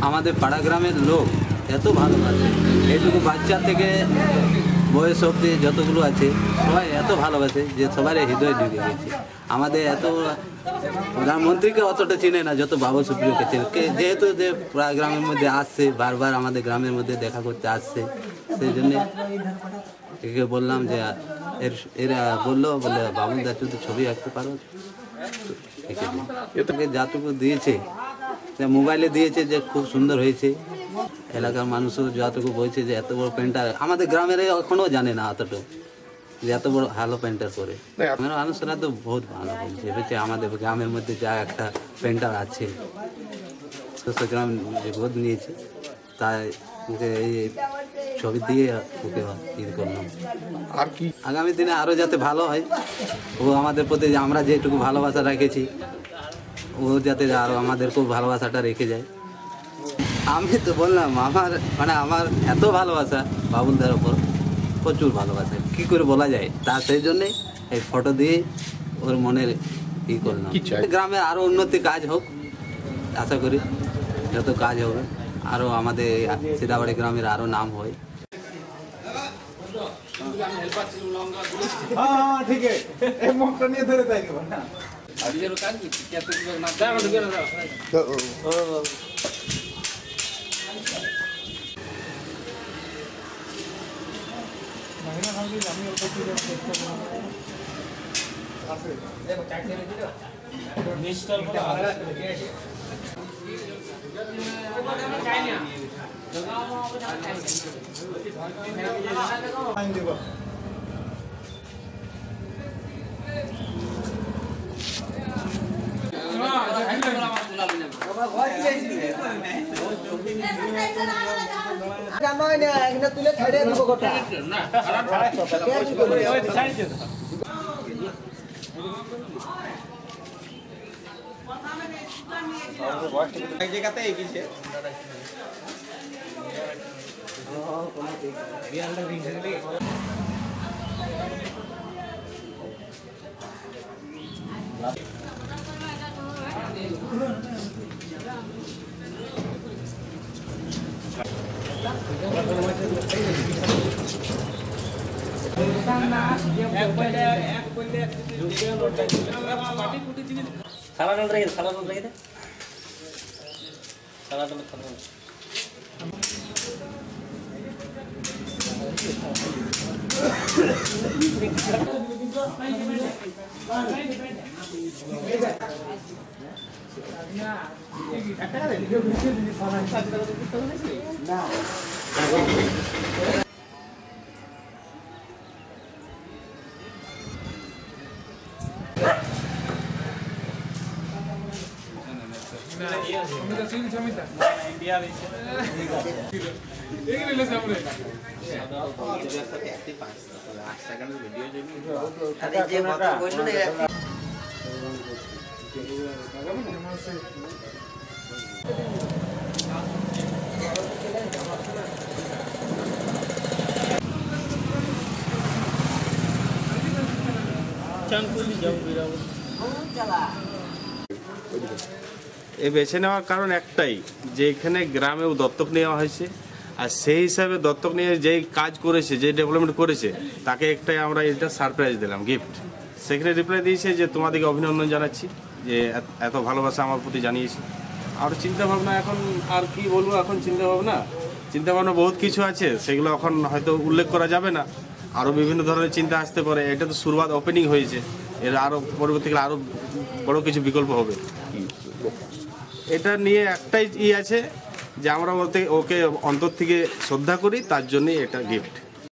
আমাদের পাড়া গ্রামের লোক এত ভালোবাসে, এইটুকু বাচ্চা থেকে বয়স অব্দি যতগুলো আছে সবাই এত ভালোবাসে যে সবার হৃদয় ঢুকে গেছে। আমাদের এত প্রধানমন্ত্রীকে অতটা চিনে না যত বাবুল সুপ্রিয়কে চেনে, যেহেতু যে পাড়া গ্রামের মধ্যে আসছে, বারবার আমাদের গ্রামের মধ্যে দেখা করতে আসছে, সেই জন্যে একে বললাম যে এরা বললো বলে বাবুল দা তুই ছবি আঁকতে পারো, এটাকে যাটুকু দিয়েছে মোবাইলে দিয়েছে যে খুব সুন্দর হয়েছে। এলাকার মানুষও যতটুকু বলছে যে এত বড় পেন্টার আমাদের গ্রামের এখনও জানে না অতটুকু যে এত বড় ভালো পেন্টার করে। আমার মানুষরা তো বহুত ভালো বলছে, ভেবেছে আমাদের গ্রামের মধ্যে যা একটা পেন্টার আছে, গ্রাম যে বোধ নিয়েছে তাই এই ছবি দিয়ে ওকে ই করলাম। আর কি আগামী দিনে আরও যাতে ভালো হয়, ও আমাদের প্রতি আমরা যেটুকু ভালোবাসা রেখেছি ও যাতে আরও আমাদের খুব ভালোবাসাটা রেখে যায়। আমি তো বললাম আমার এত ভালোবাসা বাবুলদার ওপর, প্রচুর ভালোবাসা, কী করে বলা যায়। তা সেই জন্যেই এই ফটো দিয়ে ওর মনের ই করলাম। গ্রামে আরও উন্নতি কাজ হোক, আশা করি যত কাজ হবে আরও আমাদের সিদাবাড়ি গ্রামের আরও নাম হয়। ঠিক তুলে ছেড়ে দেবো গোটা এক জায়গাতে এগিয়েছে। সালাডল রেখে দে সালাডল এই বেছে নেওয়ার কারণ একটাই যে এখানে গ্রামেও দত্তক নেওয়া হয়েছে, আর সেই হিসাবে দত্তক নিয়ে যেই কাজ করেছে, যে ডেভেলপমেন্ট করেছে, তাকে একটাই আমরা এটা সারপ্রাইজ দিলাম, গিফট। সেখানে রিপ্লাই দিয়েছে যে তোমাদেরকে অভিনন্দন জানাচ্ছি যে এত ভালোবাসা আমার প্রতি জানিয়েছে। আর চিন্তাভাবনা এখন আর কি বলবো, এখন চিন্তাভাবনা বহুত কিছু আছে, সেগুলো এখন হয়তো উল্লেখ করা যাবে না। আরও বিভিন্ন ধরনের চিন্তা আসতে পারে। এটা তো শুরুয়াত, ওপেনিং হয়েছে, এর আরও পরবর্তীকালে আরও বড় কিছু বিকল্প হবে। এটা নিয়ে একটাই আছে যে আমরা ওকে অন্তর থেকে শ্রদ্ধা করি, তার জন্যই এটা গিফট।